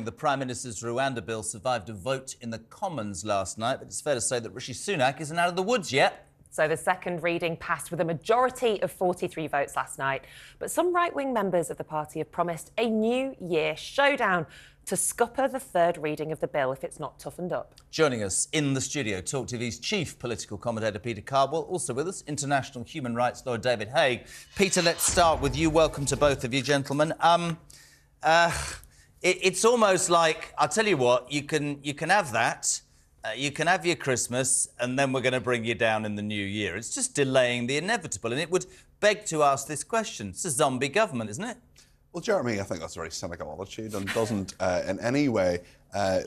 the Prime Minister's Rwanda Bill survived a vote in the Commons last night, but it's fair to say that Rishi Sunak isn't out of the woods yet. So the second reading passed with a majority of 43 votes last night. But some right-wing members of the party have promised a New Year showdown to scupper the third reading of the bill if it's not toughened up. Joining us in the studio, TalkTV's chief political commentator, Peter Cardwell. Also with us, international human rights lawyer David Haigh. Peter, let's start with you. Welcome to both of you, gentlemen. It's almost like, I'll tell you what, you can have that. You can have your Christmas, and then we're going to bring you down in the new year. It's just delaying the inevitable, and it would beg to ask this question. It's a zombie government, isn't it? Well, Jeremy, I think that's a very cynical attitude and doesn't in any way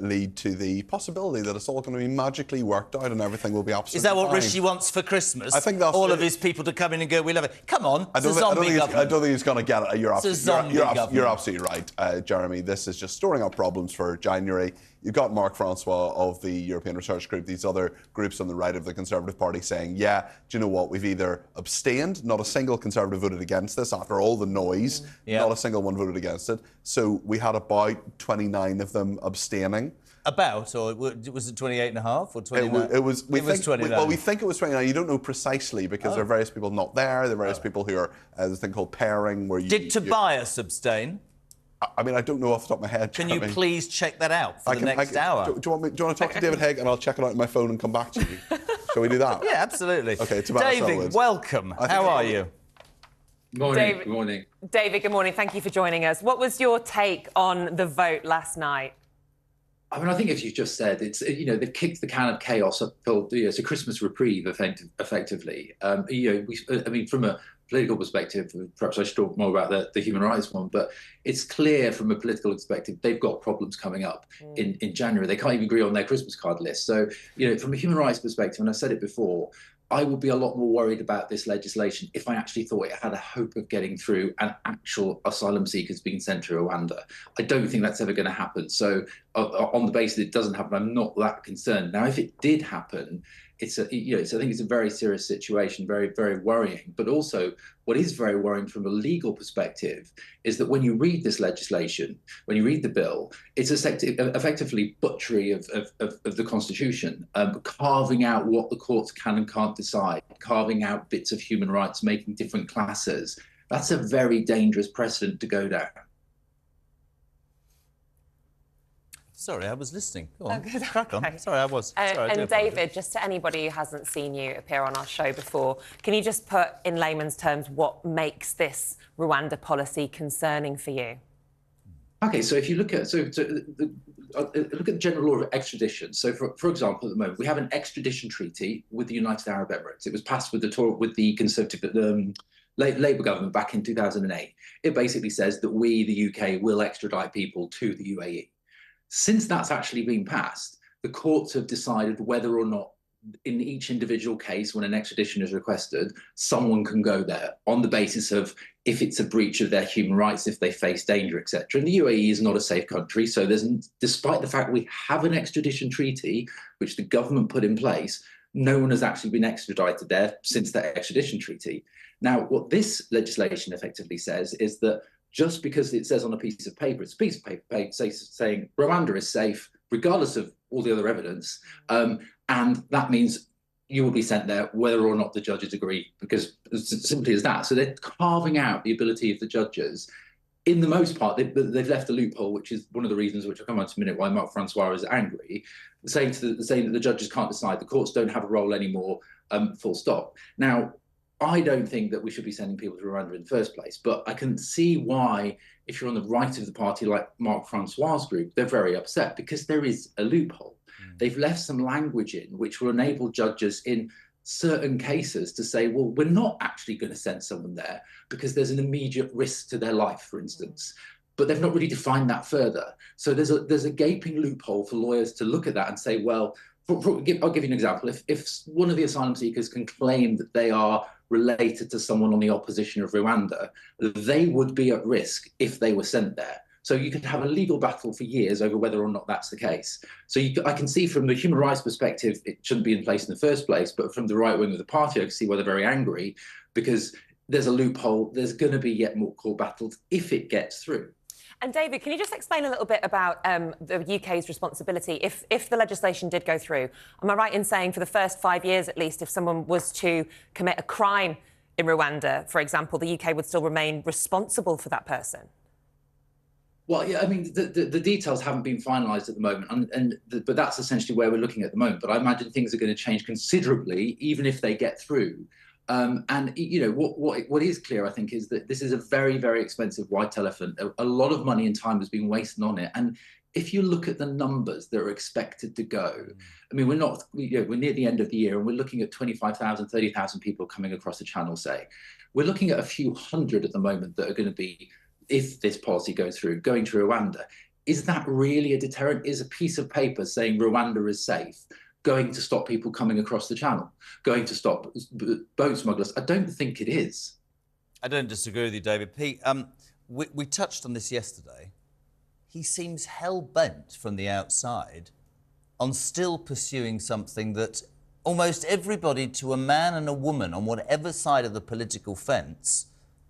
lead to the possibility that it's all going to be magically worked out and everything will be absolutely Is that what fine. Rishi wants for Christmas? I think that's all of his people to come in and go, we love it. Come on, it's a zombie government. I don't think he's going to get it. You're absolutely right, Jeremy. This is just storing up problems for January. You've got Mark Francois of the European Research Group, these other groups on the right of the Conservative Party saying, yeah, do you know what, we've either abstained, not a single Conservative voted against this after all the noise, not a single one voted against it. So we had about 29 of them abstaining. About, or was it 28 and a half or 29? It was 29. Well, we think it was 29. You don't know precisely because there are various people not there. There are various people who are, there's a thing called pairing where you... Did Tobias abstain? I mean, I don't know off the top of my head. Can you please check that out for the next hour? Do you want to talk to David Haigh and I'll check it out on my phone and come back to you? Shall we do that? Yeah, absolutely. Okay, Tobias David, welcome. How are you? Morning. Good morning. David, good morning. Thank you for joining us. What was your take on the vote last night? I mean, I think, as you just said, it's, you know, they've kicked the can of chaos up. It's a Christmas reprieve, effectively. I mean, from a political perspective, perhaps I should talk more about the human rights one, but it's clear from a political perspective they've got problems coming up in January. They can't even agree on their Christmas card list. So, you know, from a human rights perspective, and I've said it before, I would be a lot more worried about this legislation if I actually thought it had a hope of getting through and actual asylum seekers being sent to Rwanda. I don't think that's ever going to happen. So on the basis it doesn't happen, I'm not that concerned. Now, if it did happen, I think it's a very serious situation, very, very worrying. But also, what is very worrying from a legal perspective is that when you read this legislation, when you read the bill, it's effectively butchery of the Constitution, carving out what the courts can and can't decide, carving out bits of human rights, making different classes. That's a very dangerous precedent to go down. Sorry, I was listening. Go on, crack on. Sorry, I was. And David, just to anybody who hasn't seen you appear on our show before, can you just put in layman's terms what makes this Rwanda policy concerning for you? Okay, so if you look at look at the general law of extradition. So, for example, at the moment we have an extradition treaty with the United Arab Emirates. It was passed with the Conservative Labour government back in 2008. It basically says that we, the UK, will extradite people to the UAE. Since that's actually been passed, the courts have decided whether or not, in each individual case, when an extradition is requested, someone can go there on the basis of if it's a breach of their human rights, if they face danger, etc. And the UAE is not a safe country, so despite the fact we have an extradition treaty, which the government put in place, no one has actually been extradited there since that extradition treaty. Now, what this legislation effectively says is that just because it says on a piece of paper, it's a piece of paper saying Rwanda is safe, regardless of all the other evidence, and that means you will be sent there whether or not the judges agree, because it's simply as that. So they're carving out the ability of the judges. In the most part, they've left a loophole, which is one of the reasons, which I'll come on to in a minute, why Mark Francois is angry, saying that the judges can't decide, the courts don't have a role anymore, full stop. Now, I don't think that we should be sending people to Rwanda in the first place, but I can see why, if you're on the right of the party, like Mark Francois' group, they're very upset because there is a loophole. They've left some language in which will enable judges in certain cases to say, well, we're not actually going to send someone there because there's an immediate risk to their life, for instance. But they've not really defined that further. So there's a gaping loophole for lawyers to look at that and say, well, I'll give you an example. If one of the asylum seekers can claim that they are related to someone on the opposition of Rwanda, they would be at risk if they were sent there. So you could have a legal battle for years over whether or not that's the case. So I can see from the human rights perspective, it shouldn't be in place in the first place, but from the right wing of the party, I can see why they're very angry, because there's a loophole. There's going to be yet more court battles if it gets through. And David, can you just explain a little bit about the UK's responsibility if the legislation did go through? Am I right in saying for the first 5 years at least, if someone was to commit a crime in Rwanda, for example, the UK would still remain responsible for that person? Well, yeah, I mean, the details haven't been finalised at the moment, but that's essentially where we're looking at the moment. But I imagine things are going to change considerably, even if they get through. And you know what is clear, I think, is that this is a very, very expensive white elephant. A lot of money and time has been wasted on it. And if you look at the numbers that are expected to go, I mean, we're near the end of the year, and we're looking at 25,000, 30,000 people coming across the channel. Say, we're looking at a few hundred at the moment that are going to be, if this policy goes through, going to Rwanda. Is that really a deterrent? Is a piece of paper saying Rwanda is safe going to stop people coming across the channel, going to stop boat smugglers? I don't think it is. I don't disagree with you, David. Pete, we touched on this yesterday. He seems hell-bent from the outside on still pursuing something that almost everybody, to a man and a woman on whatever side of the political fence,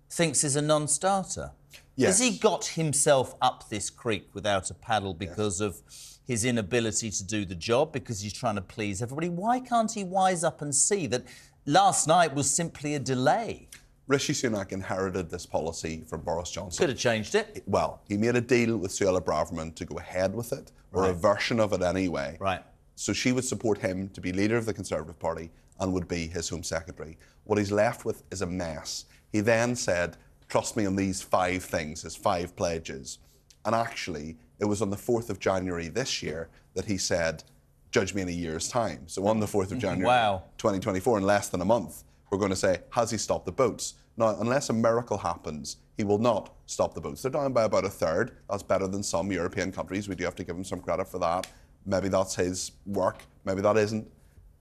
thinks is a non-starter. Yes. Has he got himself up this creek without a paddle because of his inability to do the job, because he's trying to please everybody? Why can't he wise up and see that last night was simply a delay? Rishi Sunak inherited this policy from Boris Johnson. Could have changed it. Well, he made a deal with Suella Braverman to go ahead with it, or a version of it anyway. Right. So she would support him to be leader of the Conservative Party and would be his Home Secretary. What he's left with is a mess. He then said, trust me on these 5 things, his 5 pledges. And actually, it was on the 4th of January this year that he said, judge me in a year's time. So on the 4th of January 2024, in less than a month, we're going to say, has he stopped the boats? Now, unless a miracle happens, he will not stop the boats. They're down by about a third. That's better than some European countries. We do have to give him some credit for that. Maybe that's his work, maybe that isn't.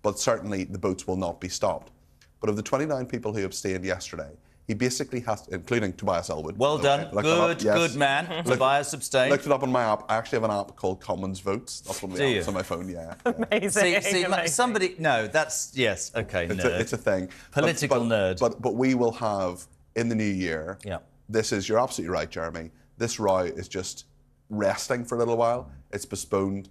But certainly the boats will not be stopped. But of the 29 people who abstained yesterday, he basically has, including Tobias Elwood. Well done. Good man. Tobias abstained. Looked it up on my app. I actually have an app called Commons Votes. That's one of the apps on my phone, yeah. Amazing. See, amazing. Somebody... No, that's... Yes, OK, nerd. It's a thing. Political nerd. But we will have, in the new year, this is... You're absolutely right, Jeremy. This row is just resting for a little while. It's postponed.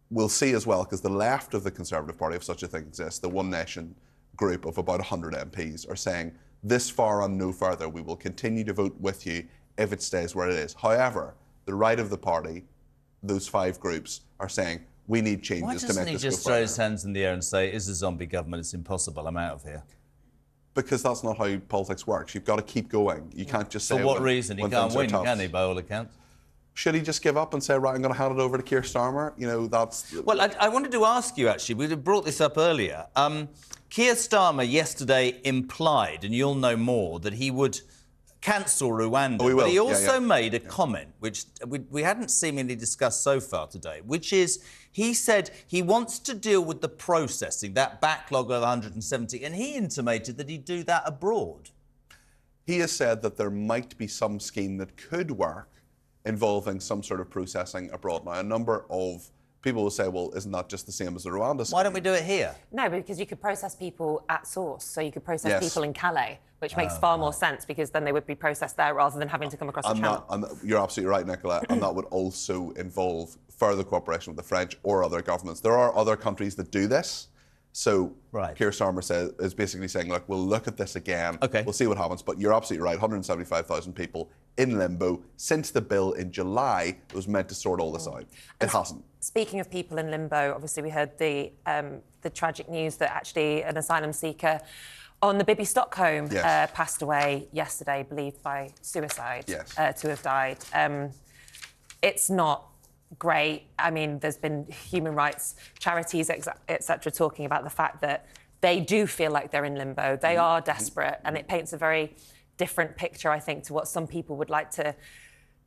We'll see as well, because the left of the Conservative Party, if such a thing exists, the One Nation group of about 100 MPs, are saying, this far and no further, we will continue to vote with you if it stays where it is. However, the right of the party, those 5 groups, are saying, we need changes to make this go further. Why doesn't he just throw his hands in the air and say, it's a zombie government, it's impossible, I'm out of here? Because that's not how politics works. You've got to keep going. You can't just say... For what reason? He can't win, can he, by all accounts? Should he just give up and say, right, I'm going to hand it over to Keir Starmer? You know, that's... Well, I wanted to ask you, actually, we brought this up earlier. Keir Starmer yesterday implied, and you'll know more, that he would cancel Rwanda. Oh, he will. But he also made a comment, which we hadn't seemingly discussed so far today, which is he said he wants to deal with the processing, that backlog of 170, and he intimated that he'd do that abroad. He has said that there might be some scheme that could work involving some sort of processing abroad. Now, a number of people will say, well, isn't that just the same as the Rwanda scheme? Why don't we do it here? No, because you could process people at source. So you could process people in Calais, which makes far more sense, because then they would be processed there rather than having to come across the channel. You're absolutely right, Nicola. And that would also involve further cooperation with the French or other governments. There are other countries that do this. So Keir Starmer is basically saying, look, we'll look at this again. We'll see what happens. But you're absolutely right, 175,000 people in limbo since the bill in July was meant to sort all this out. It hasn't. Speaking of people in limbo, obviously we heard the tragic news that actually an asylum seeker on the Bibby Stockholm passed away yesterday, believed by suicide to have died. It's not great. I mean, there's been human rights charities, etc., talking about the fact that they do feel like they're in limbo. They are desperate, and it paints a very different picture, I think, to what some people would like to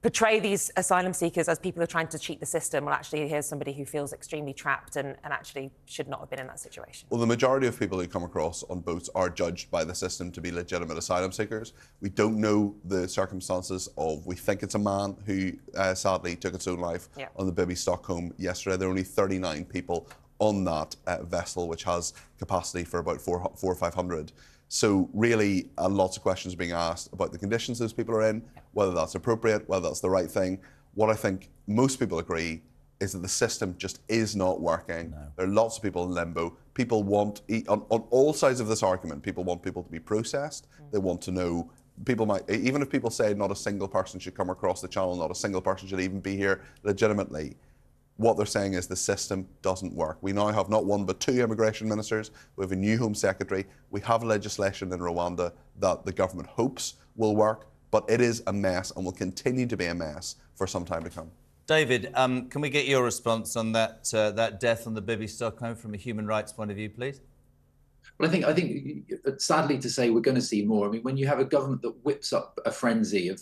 portray these asylum seekers as people who are trying to cheat the system. Well, actually, here's somebody who feels extremely trapped and actually should not have been in that situation. Well, the majority of people who come across on boats are judged by the system to be legitimate asylum seekers. We don't know the circumstances of, we think it's a man who sadly took its own life on the Bibby Stockholm yesterday. There are only 39 people on that vessel, which has capacity for about 400 or 500. So really, lots of questions are being asked about the conditions those people are in, whether that's appropriate, whether that's the right thing. what I think most people agree is that the system just is not working. No. There are lots of people in limbo. People want, on all sides of this argument, people want people to be processed. They want to know, people might, even if people say not a single person should come across the channel, not a single person should even be here legitimately, what they're saying is the system doesn't work. We now have not one but two immigration ministers. We have a new Home Secretary. We have legislation in Rwanda that the government hopes will work, but it is a mess and will continue to be a mess for some time to come. David, can we get your response on that that death on the Bibi Stockholm from a human rights point of view, please? Well, I think, sadly to say, we're going to see more. I mean, when you have a government that whips up a frenzy of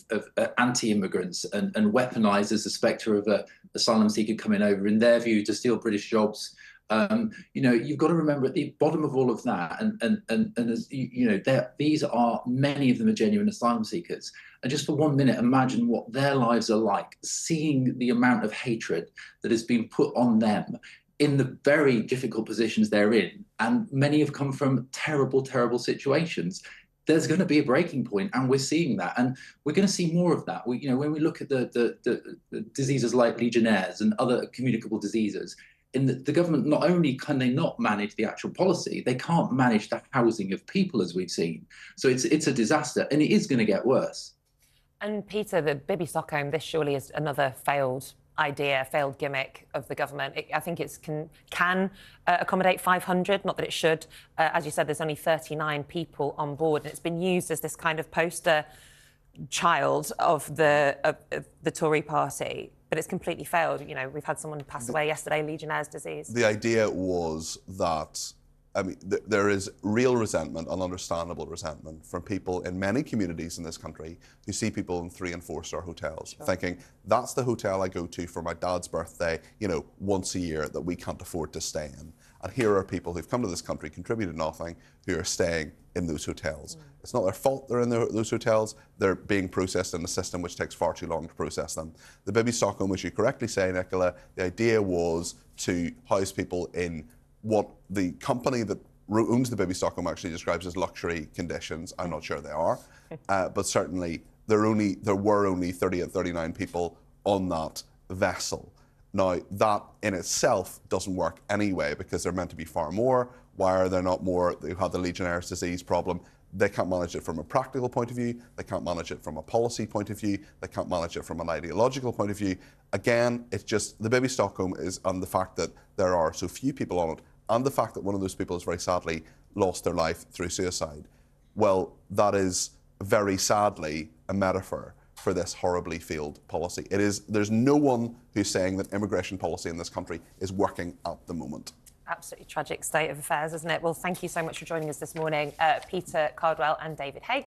anti-immigrants and weaponises the spectre of an asylum seeker coming over, in their view, to steal British jobs, you know, you've got to remember at the bottom of all of that, and as you know, these are, many of them are genuine asylum seekers. And just for 1 minute, imagine what their lives are like, seeing the amount of hatred that has been put on them in the very difficult positions they're in. And many have come from terrible, terrible situations. There's going to be a breaking point, and we're seeing that. And we're going to see more of that. You know, when we look at the diseases like Legionnaires and other communicable diseases, the government, not only can they not manage the actual policy, they can't manage the housing of people, as we've seen. So it's a disaster, and it is going to get worse. And Peter, the Bibi Stockholm, this surely is another failed idea, failed gimmick of the government. I think it can accommodate 500, not that it should. As you said, there's only 39 people on board, and it's been used as this kind of poster child of the Tory party. But it's completely failed. You know, we've had someone pass away yesterday, Legionnaire's disease. The idea was that, I mean, there is real resentment and understandable resentment from people in many communities in this country who see people in 3- and 4-star hotels, thinking, that's the hotel I go to for my dad's birthday, you know, once a year that we can't afford to stay in. And here are people who've come to this country, contributed nothing, who are staying in those hotels. It's not their fault they're in those hotels. They're being processed in a system which takes far too long to process them. The Bibi Stockholm, as you correctly say, Nicola, the idea was to house people in what the company that owns the Bibi Stockholm actually describes as luxury conditions. I'm not sure they are, but certainly there were only 38, 39 people on that vessel. Now, that in itself doesn't work anyway, because they're meant to be far more. Why are there not more who have the Legionnaire's disease problem? They can't manage it from a practical point of view. They can't manage it from a policy point of view. They can't manage it from an ideological point of view. Again, it's just the Bibi Stockholm is on the fact that there are so few people on it, and the fact that one of those people has very sadly lost their life through suicide. Well, that is very sadly a metaphor for this horribly failed policy. There's no one who's saying that immigration policy in this country is working at the moment. Absolutely tragic state of affairs, isn't it? Well, thank you so much for joining us this morning, Peter Cardwell and David Haigh.